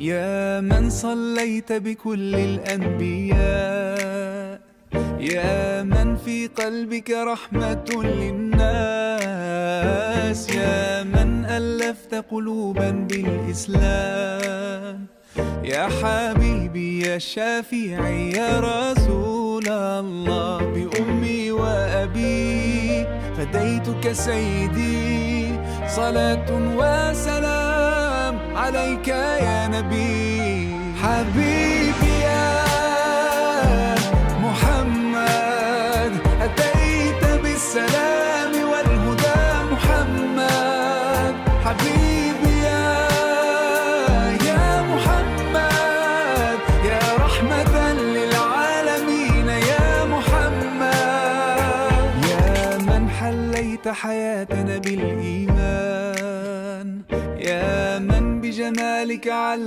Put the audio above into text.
يا من صليت بكل الأنبياء، يا من في قلبك رحمة للناس، يا من ألفت قلوبا بالإسلام، يا حبيبي يا شافعي يا رسول الله، بأمي وأبي فديتك سيدي، صلاة وسلام عليك يا نبي. حبيبي يا محمد أتيت بالسلام والهدى محمد، حبيبي يا محمد يا رحمة للعالمين يا محمد، يا من حليت حياتنا بالإيمان، يا من بجمالك علّمت